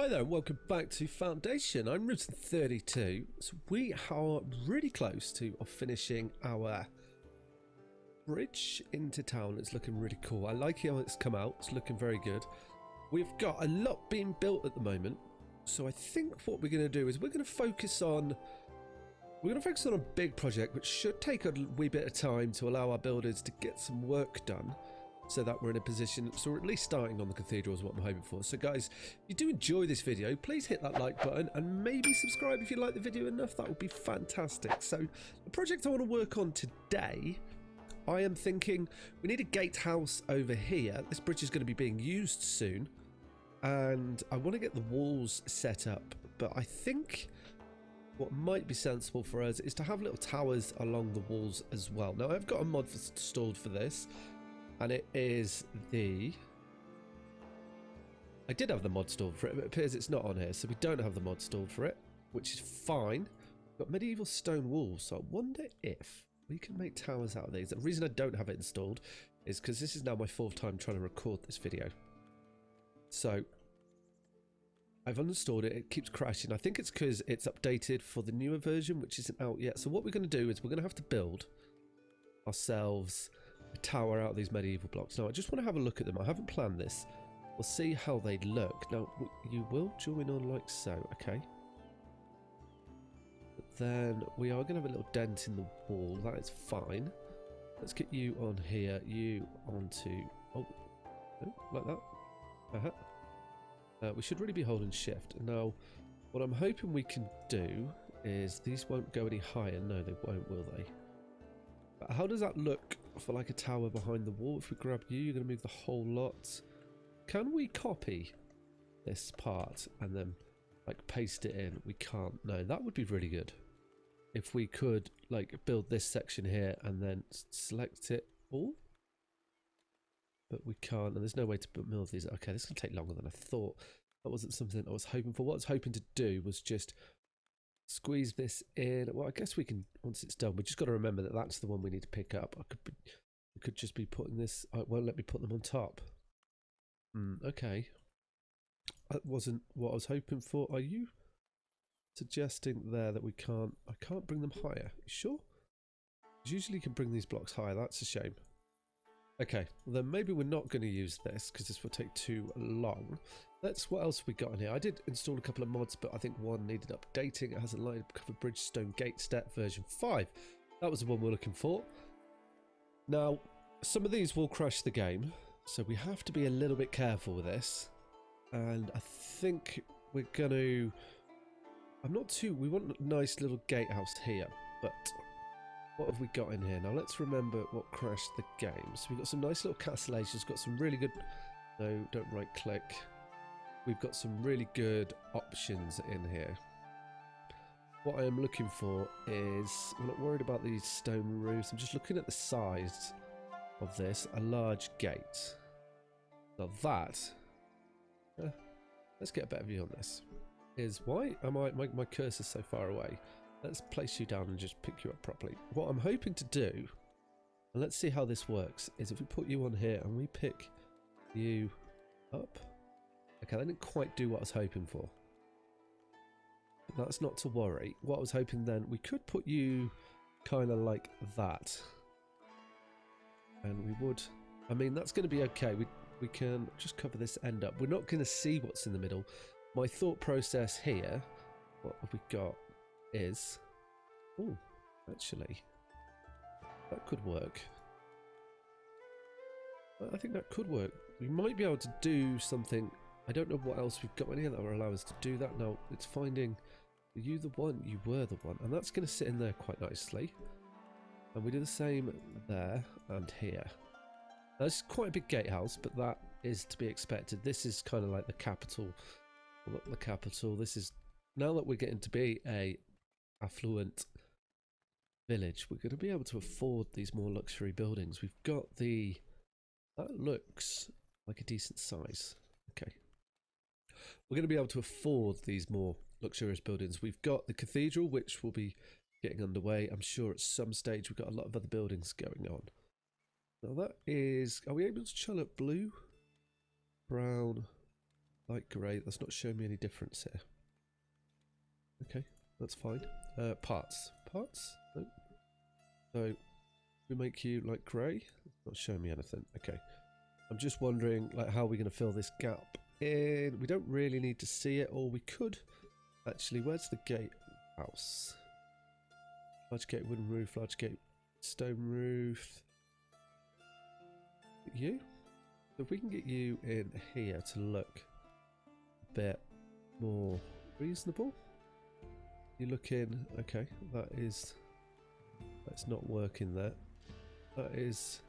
Hi there, welcome back to Foundation. I'm Ribson 32. So we are really close to finishing our bridge into town. It's looking really cool. I like how it's come out. It's looking very good. We've got a lot being built at the moment. So I think what we're going to do is we're going to focus on a big project which should take a wee bit of time to allow our builders to get some work done, so that we're in a position, so we're at least starting on the cathedral is what I'm hoping for. So guys, if you do enjoy this video, please hit that like button and maybe subscribe if you like the video enough. That would be fantastic. So the project I want to work on today, I am thinking we need a gatehouse over here. This bridge is going to be being used soon, and I want to get the walls set up, but I think what might be sensible for us is to have little towers along the walls as well. Now I've got a mod installed for this, and it is the... I did have the mod installed for it, but it appears it's not on here, so we don't have the mod installed for it, which is fine. We've got medieval stone walls, so I wonder if we can make towers out of these. The reason I don't have it installed is because this is now my fourth time trying to record this video. So I've uninstalled it, it keeps crashing. I think it's because it's updated for the newer version, which isn't out yet. So what we're going to do is we're going to have to build ourselves a tower out of these medieval blocks. Now I just want to have a look at them. I haven't planned this. We'll see how they look. Now you will join on like so, okay? But then we are going to have a little dent in the wall. That is fine. Let's get you on here. You onto... Oh, no, like that. We should really be holding shift. Now what I'm hoping we can do is these won't go any higher. No, they won't, will they? But how does that look for like a tower behind the wall? If we grab you, you're going to move the whole lot. Can we copy this part and then like paste it in? We can't. No, that would be really good if we could like build this section here and then select it all. But we can't, and there's no way to build these. Okay, this is going to take longer than I thought. That wasn't something I was hoping for. What I was hoping to do was just squeeze this in. Well, I guess we can, once it's done, we just got to remember that that's the one we need to pick up. We could just be putting this, it won't let me put them on top. Okay. That wasn't what I was hoping for. Are you suggesting there that I can't bring them higher? You sure? Usually you can bring these blocks higher. That's a shame. Okay, well then maybe we're not going to use this because this will take too long. What else have we got in here? I did install a couple of mods, but I think one needed updating. It has a line cover Bridgestone Gate Step version 5. That was the one we're looking for. Now, some of these will crash the game, so we have to be a little bit careful with this. And I think we're going to... we want a nice little gatehouse here, but... what have we got in here? Now let's remember what crashed the game. So we've got some nice little castellations, got some really good... No, don't right click. We've got some really good options in here. What I am looking for is... I'm not worried about these stone roofs. I'm just looking at the size of this. A large gate. Now that... let's get a better view on this. Why am my cursor's so far away? Let's place you down and just pick you up properly. What I'm hoping to do, and let's see how this works, is if we put you on here and we pick you up. Okay, that didn't quite do what I was hoping for. But that's not to worry. What I was hoping then, we could put you kind of like that. And we would, I mean, that's going to be okay. We can just cover this end up. We're not going to see what's in the middle. My thought process here, what have we got? Is, oh, actually, that could work. I think that could work. We might be able to do something. I don't know what else we've got in here that will allow us to do that. Now, it's finding, are you the one? You were the one. And that's going to sit in there quite nicely. And we do the same there and here. Now, this is quite a big gatehouse, but that is to be expected. This is kind of like the capital. Well, not the capital. This is, now that we're getting to be a affluent village, we're going to be able to afford these more luxury buildings. We've got that looks like a decent size. Okay, we're going to be able to afford these more luxurious buildings. We've got the cathedral, which will be getting underway. I'm sure at some stage we've got a lot of other buildings going on. Now that is, are we able to colour blue, brown, light grey. That's not showing me any difference here. Okay, that's fine. Parts. Parts? No. So, we make you light grey. It's not showing me anything. Okay. I'm just wondering, like, how are we going to fill this gap in? We don't really need to see it, or we could. Actually, where's the gatehouse? Large gate, wooden roof, large gate, stone roof. You? So if we can get you in here to look a bit more reasonable. You're looking, okay, that's not working there. That is,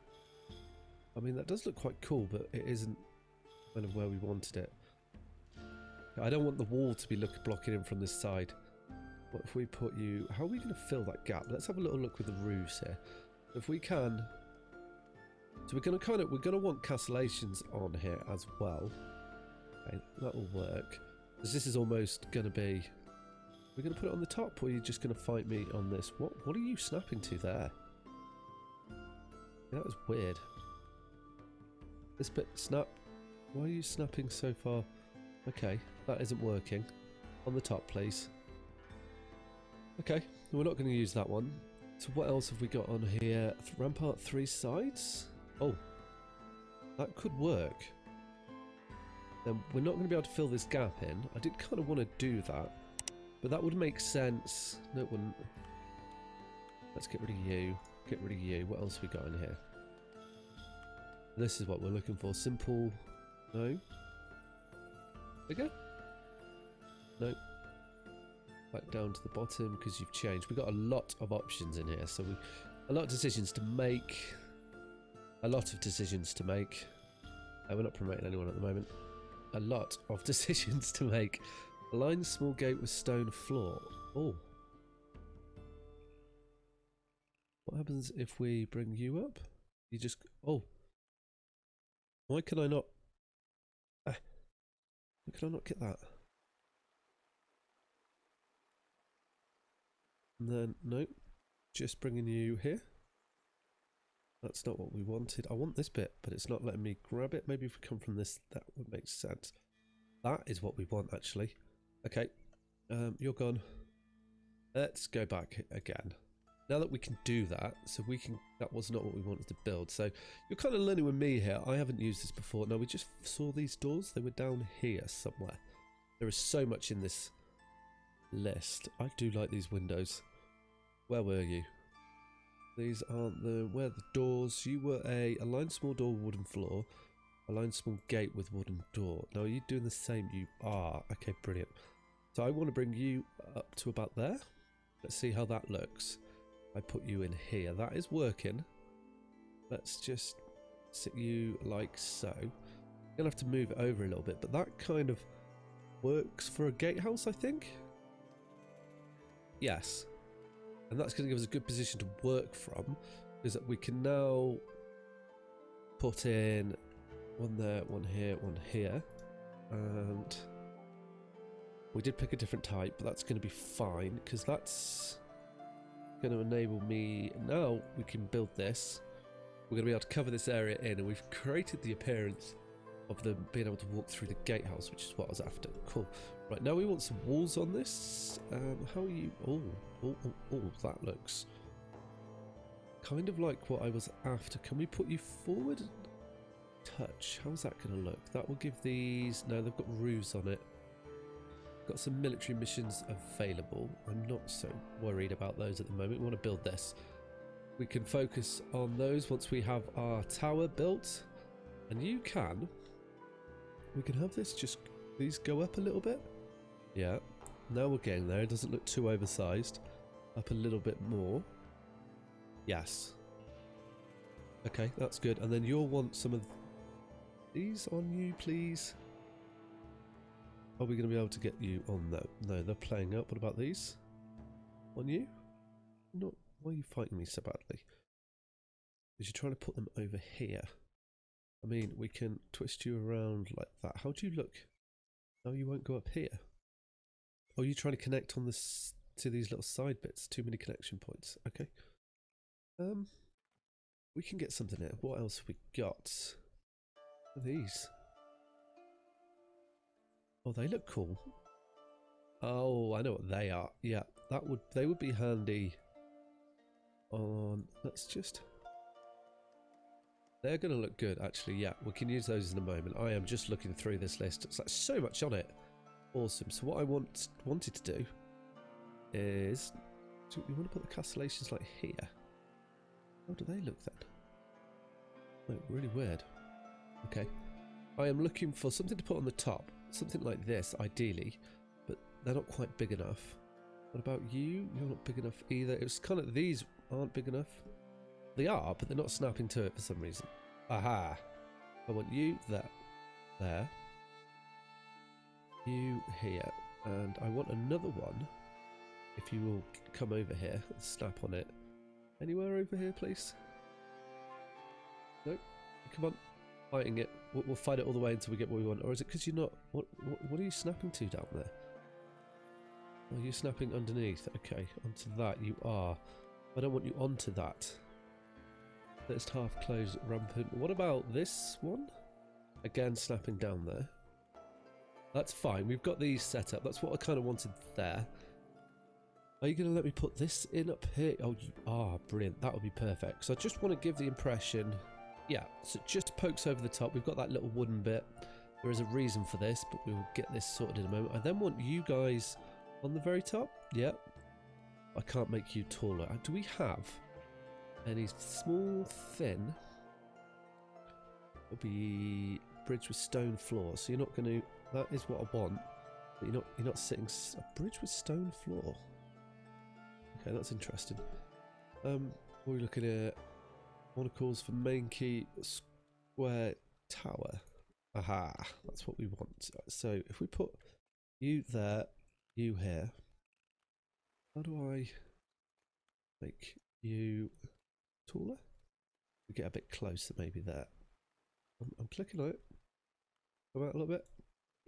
I mean, that does look quite cool, but it isn't kind of where we wanted it. I don't want the wall to be blocking in from this side. What if we put you, how are we going to fill that gap? Let's have a little look with the roofs here. If we can, so we're going to want castellations on here as well. Okay, that will work. Because this is almost going to be, we're going to put it on the top, or are you just going to fight me on this? What are you snapping to there? That was weird. This bit snap. Why are you snapping so far? Okay, that isn't working. On the top, please. Okay, we're not going to use that one. So what else have we got on here? Rampart 3 sides? Oh, that could work. Then we're not going to be able to fill this gap in. I did kind of want to do that, but that would make sense. No, it wouldn't. Let's get rid of you. Get rid of you. What else have we got in here? This is what we're looking for. Simple. No. Bigger? No. Back down to the bottom because you've changed. We've got a lot of options in here, so a lot of decisions to make. A lot of decisions to make. We're not promoting anyone at the moment. A lot of decisions to make. Align small gate with stone floor. Oh. What happens if we bring you up? You just... Oh. Why can I not... Why can I not get that? And then, nope. Just bringing you here. That's not what we wanted. I want this bit, but it's not letting me grab it. Maybe if we come from this, that would make sense. That is what we want, actually. Okay. You're gone. Let's go back again. Now that we can do that, so we can... That was not what we wanted to build. So you're kind of learning with me here. I haven't used this before. No, we just saw these doors. They were down here somewhere. There is so much in this list. I do like these windows. Where were you? These aren't the... Where the doors? You were a aligned small door, wooden floor. Aligned small gate with wooden door. Now, are you doing the same? You are. Okay, brilliant. So I want to bring you up to about there. Let's see how that looks. I put you in here. That is working. Let's just sit you like so. You're going to have to move it over a little bit, but that kind of works for a gatehouse, I think. Yes. And that's going to give us a good position to work from, because we can now put in one there, one here, one here. And we did pick a different type, but that's going to be fine, because that's going to enable me... Now we can build this. We're going to be able to cover this area in, and we've created the appearance of them being able to walk through the gatehouse, which is what I was after. Cool. Right, now we want some walls on this. How are you... Oh, that looks kind of like what I was after. Can we put you forward? Touch. How's that going to look? That will give these... No, they've got roofs on it. Got some military missions available. I'm not so worried about those at the moment. We want to build this. We can focus on those once we have our tower built. And you can... We can have this just... These go up a little bit. Yeah. Now we're getting there. It doesn't look too oversized. Up a little bit more. Yes. Okay, that's good. And then you'll want some of these on you, please. Are we going to be able to get you on though? No, they're playing up. What about these? On you? No. Why are you fighting me so badly? Because you're trying to put them over here. I mean, we can twist you around like that. How do you look? Oh, you won't go up here. Oh, you're trying to connect on this to these little side bits. Too many connection points. Okay. We can get something here. What else have we got? What are these? Oh, they look cool. Oh, I know what they are. Yeah, they would be handy on, let's just, they're going to look good actually. Yeah, we can use those in a moment. I am just looking through this list. It's like so much on it. Awesome. So what I wanted to do is, do we want to put the castellations like here? How do they look then? Oh, really weird. Okay. I am looking for something to put on the top. Something like this, ideally. But they're not quite big enough. What about you? You're not big enough either. It's kind of, these aren't big enough. They are, but they're not snapping to it for some reason. Aha. I want you there. There. You here. And I want another one. If you will come over here and snap on it. Anywhere over here, please? No? Come on. Fighting it. We'll fight it all the way until we get what we want. Or is it because you're not... What are you snapping to down there? Are you snapping underneath? Okay, onto that you are. I don't want you onto that. Let's half closed, rampant. What about this one? Again, snapping down there. That's fine. We've got these set up. That's what I kind of wanted there. Are you going to let me put this in up here? Oh, you are. Brilliant. That would be perfect. So I just want to give the impression... Yeah, so it just pokes over the top. We've got that little wooden bit. There is a reason for this, but we will get this sorted in a moment. I then want you guys on the very top. Yeah. I can't make you taller. Do we have any small, thin? It'll be bridge with stone floor. So you're not going to... That is what I want. But you're not sitting... A bridge with stone floor. Okay, that's interesting. What are we looking at? Monocles for main key square tower. Aha, that's what we want. So if we put you there, you here, how do I make you taller? We get a bit closer, maybe there. I'm clicking on it. Come out a little bit.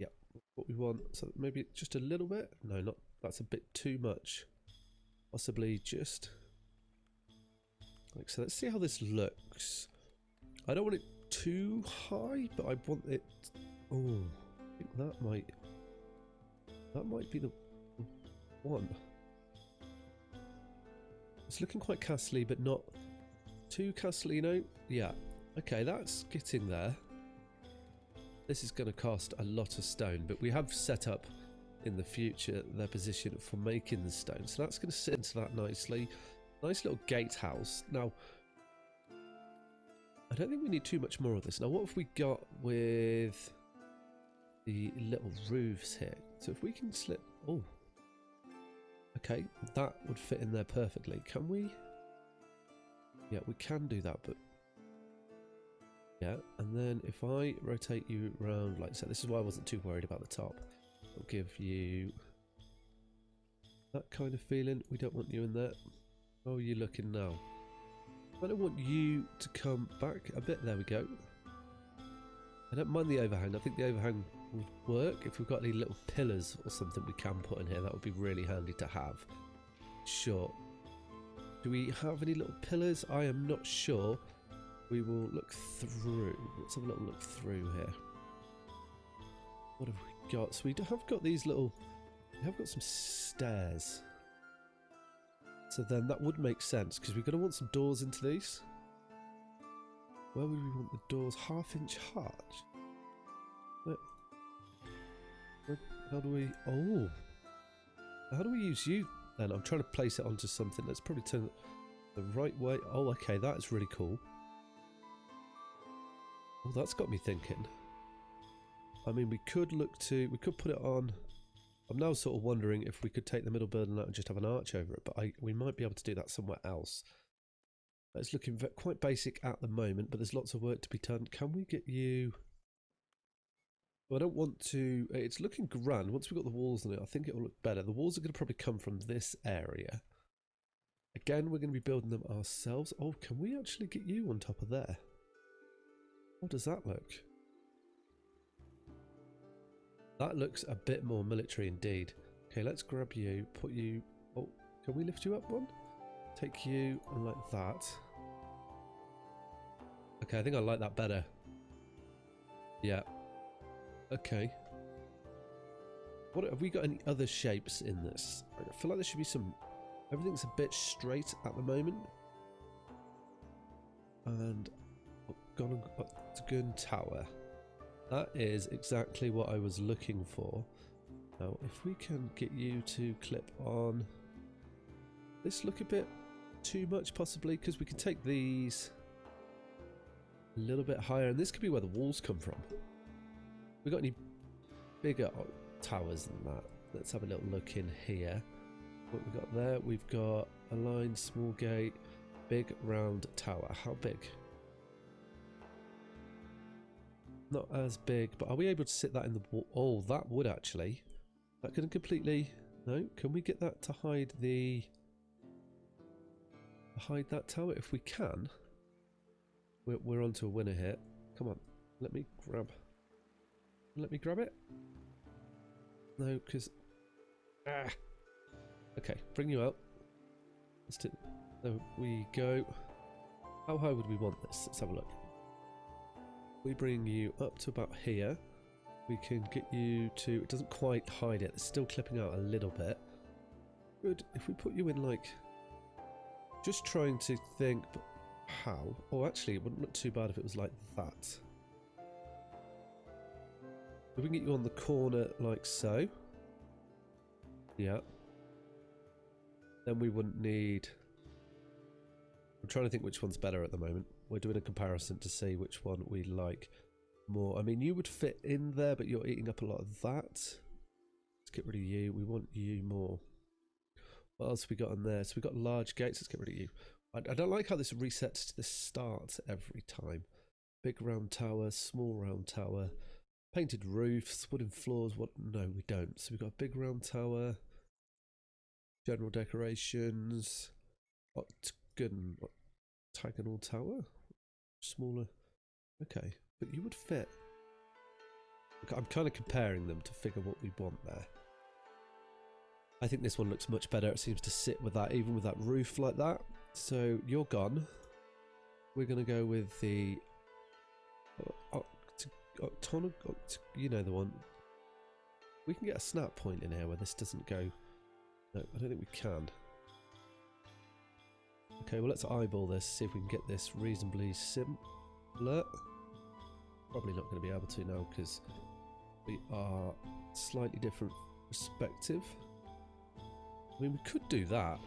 Yep, what we want. So maybe just a little bit. No, not. That's a bit too much. Possibly just like so. Let's see how this looks. I don't want it too high, but I want it. Oh, I think that might be the one. It's looking quite castle-y, but not too castle-y, you know? Yeah. Okay, that's getting there. This is going to cost a lot of stone, but we have set up in the future their position for making the stone, so that's going to sit into that nicely. Nice little gatehouse. Now, I don't think we need too much more of this. Now, what have we got with the little roofs here? So if we can slip... Oh. Okay, that would fit in there perfectly. Can we? Yeah, we can do that, but... Yeah, and then if I rotate you around like so, this is why I wasn't too worried about the top. I'll give you that kind of feeling. We don't want you in there. How are you looking now? I don't want you to come back a bit. There we go. I don't mind the overhang. I think the overhang would work. If we've got any little pillars or something we can put in here, that would be really handy to have. Sure. Do we have any little pillars? I am not sure. We will look through. Let's have a little look through here. What have we got? So we have got these little... We have got some stairs. So then that would make sense, because we're going to want some doors into these. Where would we want the doors? 1/2 inch arch? How do we... Oh! How do we use you then? I'm trying to place it onto something. Let's probably turn it the right way. Oh, okay, that is really cool. Oh, that's got me thinking. I mean, we could look to... We could put it on... I'm now sort of wondering if we could take the middle building out and just have an arch over it, but we might be able to do that somewhere else. It's looking quite basic at the moment, but there's lots of work to be done. Can we get you... Well, I don't want to... It's looking grand. Once we've got the walls on it, I think it will look better. The walls are going to probably come from this area. Again, we're going to be building them ourselves. Oh, can we actually get you on top of there? How does that look? That looks a bit more military indeed. Okay, let's grab you, put you... Oh, can we lift you up one? Take you and like that. Okay, I think I like that better. Yeah. Okay. What have we got? Any other shapes in this? I feel like there should be some. Everything's a bit straight at the moment. And Octagon Tower. That is exactly what I was looking for. Now, if we can get you to clip on. This look a bit too much, possibly, because we can take these a little bit higher, and this could be where the walls come from. We got any bigger towers than that? Let's have a little look in here. What we got there? We've got a line, small gate, big round tower. How big? Not as big, but are we able to sit that in the wall? Oh, that would actually. That couldn't completely. No, can we get that to hide the? Hide that tower if we can. We're onto a winner here. Come on, let me grab it. No, because okay, bring you out. Let's do. There we go. How high would we want this? Let's have a look. We bring you up to about here. We can get you to. It doesn't quite hide it. It's still clipping out a little bit. Good. If we put you in like. Just trying to think how. Oh, actually, it wouldn't look too bad if it was like that. If we can get you on the corner like so. Yeah. Then we wouldn't need. I'm trying to think which one's better at the moment. We're doing a comparison to see which one we like more. I mean, you would fit in there, but you're eating up a lot of that. Let's get rid of you. We want you more. What else have we got on there? So we've got large gates. Let's get rid of you. I don't like how this resets to the start every time. Big round tower, small round tower, painted roofs, wooden floors. What? No, we don't. So we've got a big round tower, general decorations, octagonal tower, smaller. Okay, but you would fit. I'm kind of comparing them to figure what we want there. I think this one looks much better. It seems to sit with that, even with that roof like that. So you're gone. We're going to go with the you know the one. We can get a snap point in here where this doesn't go. No, I don't think we can. Okay, well let's eyeball this, see if we can get this reasonably similar. Probably not going to be able to now because we are slightly different perspective. I mean, we could do that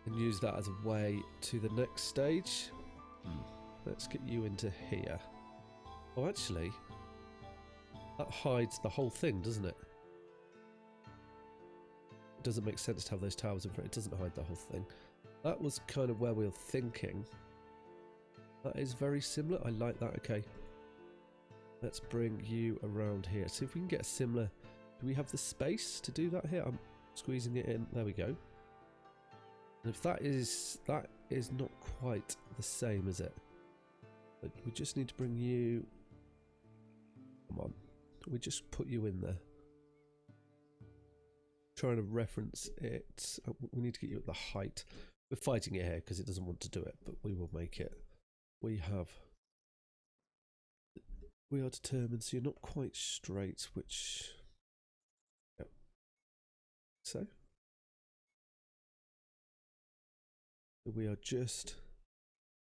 and use that as a way to the next stage. Let's get you into here. Oh, actually, that hides the whole thing, doesn't it? It doesn't make sense to have those towers in front. It doesn't hide the whole thing. That was kind of where we were thinking. That is very similar. I like that. Okay. Let's bring you around here. See if we can get a similar. Do we have the space to do that here? I'm squeezing it in. There we go. And if that is not quite the same, is it? But we just need to bring you. Come on. We just put you in there. Trying to reference it. We need to get you at the height. We're fighting it here because it doesn't want to do it, but we will make it. We are determined, so you're not quite straight, which. Yep. So. We are just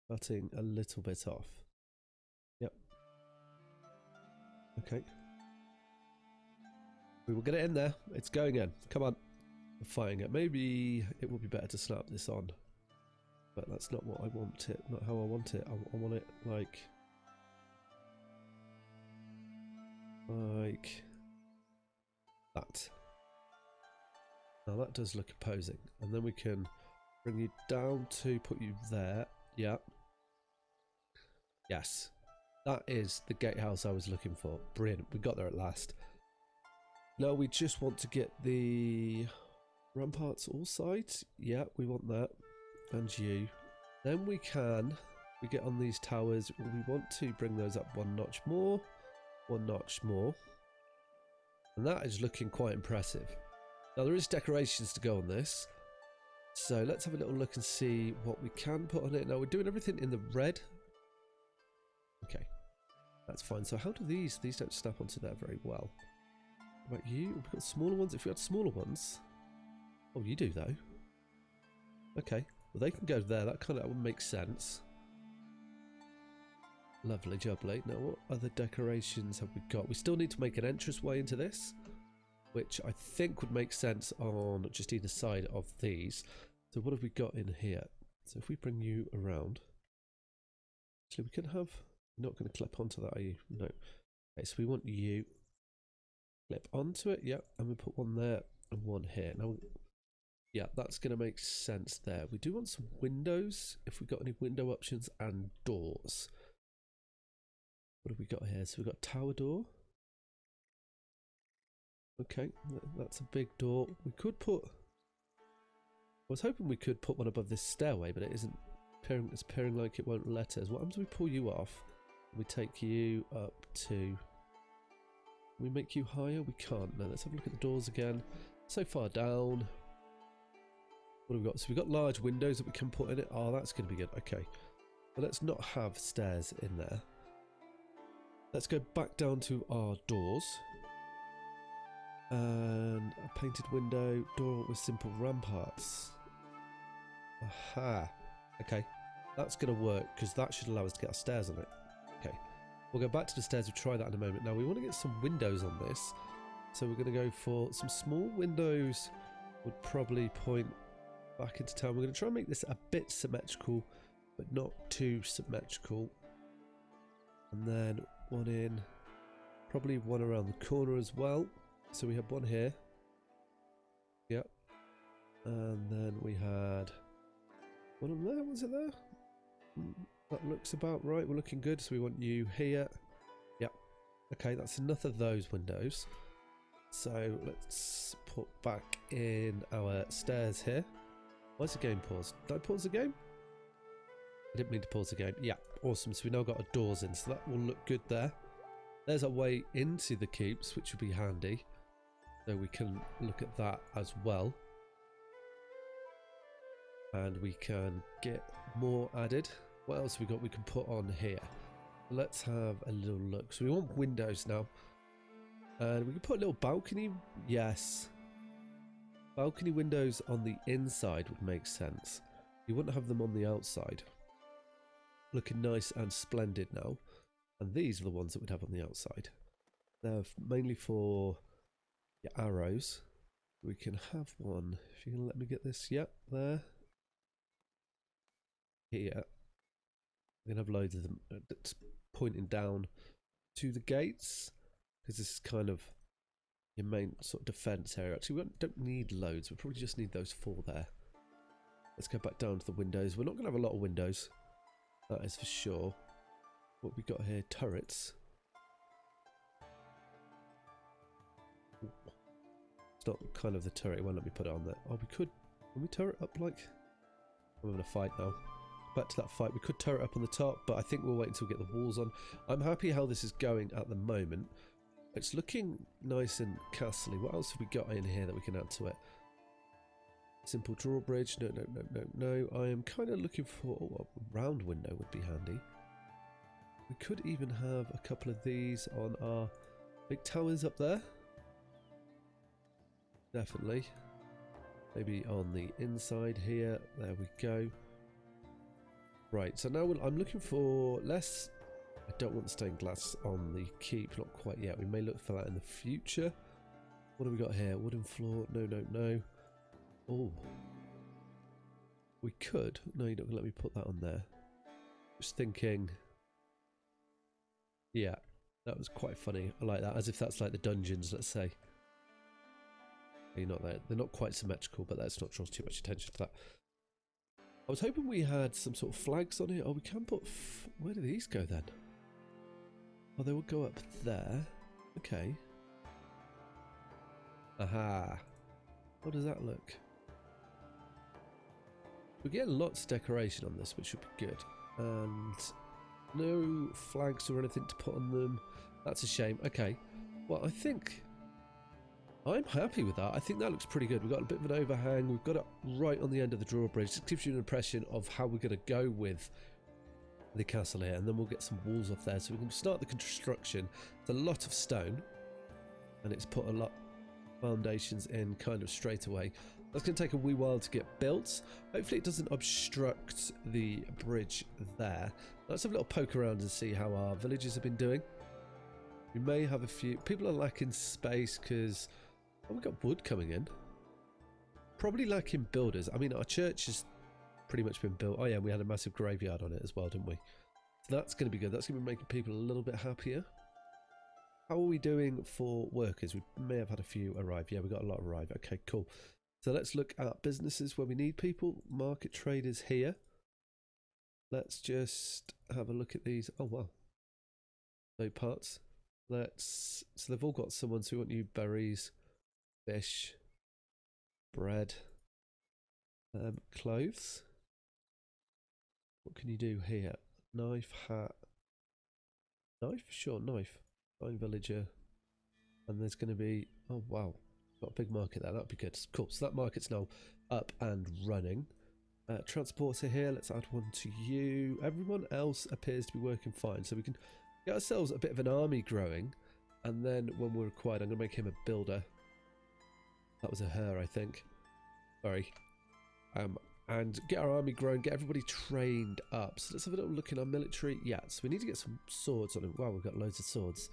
cutting a little bit off. Yep. Okay. We will get it in there. It's going in. Come on. We're fighting it. Maybe it would be better to slap this on. But that's not what I want it. Not how I want it. I want it like that. Now that does look opposing. And then we can bring you down to put you there. Yeah. Yes. That is the gatehouse I was looking for. Brilliant. We got there at last. Now we just want to get the ramparts all sides. Yeah, we want that. And you. Then we get on these towers. We want to bring those up one notch more. One notch more. And that is looking quite impressive. Now there is decorations to go on this. So let's have a little look and see what we can put on it. Now we're doing everything in the red. Okay. That's fine. So how do these don't snap onto there very well. What about you? We've got smaller ones. If we had smaller ones. Oh, you do though. Okay. Well, they can go there. That kind of would make sense. Lovely jubbly. Now, what other decorations have we got? We still need to make an entranceway into this, which I think would make sense on just either side of these. So what have we got in here? So if we bring you around, actually we can have, you're not going to clip onto that, are you? No. Okay, so we want you clip onto it, yep, and we put one there and one here. Now, yeah, that's going to make sense there. We do want some windows, if we've got any window options, and doors. What have we got here? So we've got tower door. Okay, that's a big door. We could put, I was hoping we could put one above this stairway, but it isn't appearing, it's appearing like it won't let us. What happens if we pull you off? We take you up to, can we make you higher? We can't. No, let's have a look at the doors again. So far down. What have we got? So we've got large windows that we can put in it. Oh, that's going to be good. Okay. But let's not have stairs in there. Let's go back down to our doors. And a painted window, door with simple ramparts. Aha. Okay. That's going to work because that should allow us to get our stairs on it. Okay. We'll go back to the stairs. We'll try that in a moment. Now we want to get some windows on this. So we're going to go for some small windows. Would probably point back into town. We're going to try and make this a bit symmetrical, but not too symmetrical. And then one in, probably one around the corner as well. So we have one here. Yep. And then we had one on there. Was it there? That looks about right. We're looking good. So we want you here. Yep. Okay, that's enough of those windows. So let's put back in our stairs here. Why's the game paused? Did I pause the game? I didn't mean to pause the game. Yeah, awesome. So we now got our doors in. So that will look good there. There's our way into the keeps, which would be handy. So we can look at that as well. And we can get more added. What else have we got we can put on here? Let's have a little look. So we want windows now. And we can put a little balcony. Yes. Balcony windows on the inside would make sense. You wouldn't have them on the outside. Looking nice and splendid now. And these are the ones that we'd have on the outside. They're mainly for your arrows. We can have one. If you can let me get this. Yep, there. Here. We're going to have loads of them that's pointing down to the gates. Because this is kind of your main sort of defense area. Actually, we don't need loads. We probably just need those 4 there. Let's go back down to the windows. We're not going to have a lot of windows. That is for sure. What we got here? Turrets. Ooh. It's not kind of the turret. It won't let me put it on there. Oh, we could. Can we turret up like? I'm having a fight now. Back to that fight. We could turret up on the top, but I think we'll wait until we get the walls on. I'm happy how this is going at the moment. It's looking nice and castle-y. What else have we got in here that we can add to it? Simple drawbridge. No, no, no, no, no. I am kind of looking for... Oh, a round window would be handy. We could even have a couple of these on our big towers up there. Definitely. Maybe on the inside here. There we go. Right, so now I'm looking for less... I don't want stained glass on the keep, not quite yet. We may look for that in the future. What have we got here? Wooden floor. No, no, no. Oh. We could. No, you're not going to let me put that on there. Just thinking... Yeah, that was quite funny. I like that, as if that's like the dungeons, let's say. You're not there. They're not quite symmetrical, but let's not draw too much attention to that. I was hoping we had some sort of flags on here. Oh, we can put... Where do these go then? Oh, they will go up there. Okay. Aha. How does that look? We're getting lots of decoration on this, which should be good. And no flags or anything to put on them. That's a shame. Okay. Well, I think I'm happy with that. I think that looks pretty good. We've got a bit of an overhang. We've got it right on the end of the drawbridge. It gives you an impression of how we're going to go with the castle here, and then we'll get some walls off there so we can start the construction. It's a lot of stone, and it's put a lot of foundations in kind of straight away. That's going to take a wee while to get built. Hopefully it doesn't obstruct the bridge there. Let's have a little poke around and see how our villages have been doing. We may have a few... People are lacking space because... Oh, we've got wood coming in. Probably lacking builders. I mean, our church has pretty much been built. Oh yeah, we had a massive graveyard on it as well, didn't we? So that's going to be good. That's going to be making people a little bit happier. How are we doing for workers? We may have had a few arrive. Yeah, we got a lot arrive. Okay, cool. So let's look at businesses where we need people. Market traders here. Let's just have a look at these. Oh, wow. No parts. So they've all got someone. So we want you berries, fish, bread, clothes. What can you do here? Knife, hat. Knife? Sure, knife. Fine villager. And there's going to be... Oh, wow. Got a big market there. That'd be good. Cool. So that market's now up and running. Transporter here. Let's add one to you. Everyone else appears to be working fine. So we can get ourselves a bit of an army growing. And then when we're required, I'm going to make him a builder. That was a her, I think. Sorry. And get our army growing. Get everybody trained up. So let's have a little look in our military. Yeah, so we need to get some swords on him. Wow, we've got loads of swords.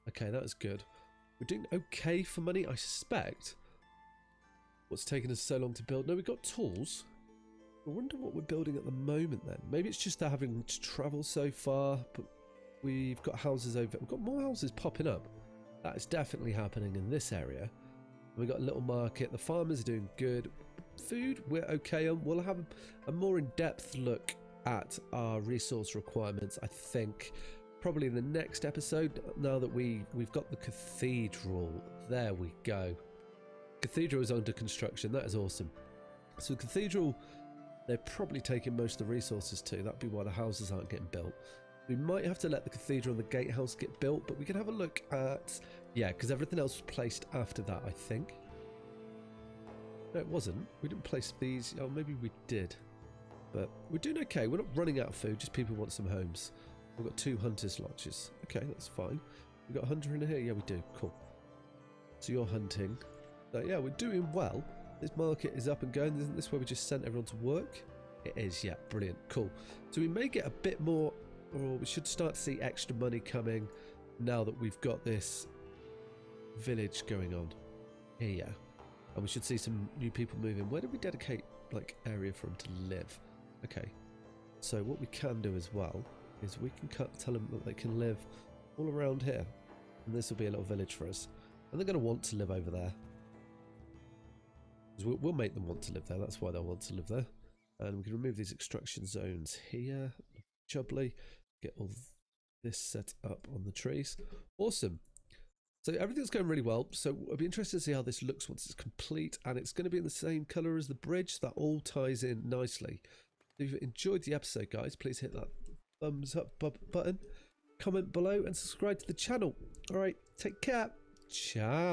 Okay, that is good. We're doing okay for money, I suspect. What's taken us so long to build? No, we've got tools. I wonder what we're building at the moment then. Maybe it's just having to travel so far, but we've got houses over. We've got more houses popping up. That is definitely happening in this area. We've got a little market. The farmers are doing good. Food, we're okay on. We'll have a more in-depth look at our resource requirements, I think, probably in the next episode, now that we've got the cathedral. There we go. Cathedral is under construction. That is awesome. So the cathedral, they're probably taking most of the resources too. That'd be why the houses aren't getting built. We might have to let the cathedral and the gatehouse get built, but we can have a look at... Yeah, because everything else was placed after that, I think. No, it wasn't. We didn't place these. Oh, maybe we did. But we're doing okay. We're not running out of food, just people want some homes. We've got 2 hunters' lodges. Okay, that's fine. We've got a hunter in here? Yeah, we do. Cool. So you're hunting. So yeah, we're doing well. This market is up and going. Isn't this where we just sent everyone to work? It is, yeah. Brilliant. Cool. So we may get a bit more, or we should start to see extra money coming now that we've got this village going on here. And we should see some new people moving. Where did we dedicate, like, area for them to live? Okay. So what we can do as well is we can tell them that they can live all around here. And this will be a little village for us. And they're going to want to live over there. We'll make them want to live there. That's why they'll want to live there. And we can remove these extraction zones here. Jubbly. Get all this set up on the trees. Awesome. So everything's going really well. So I'll be interested to see how this looks once it's complete. And it's going to be in the same colour as the bridge. That all ties in nicely. If you've enjoyed the episode, guys, please hit that thumbs up button. Comment below and subscribe to the channel. All right, take care. Ciao.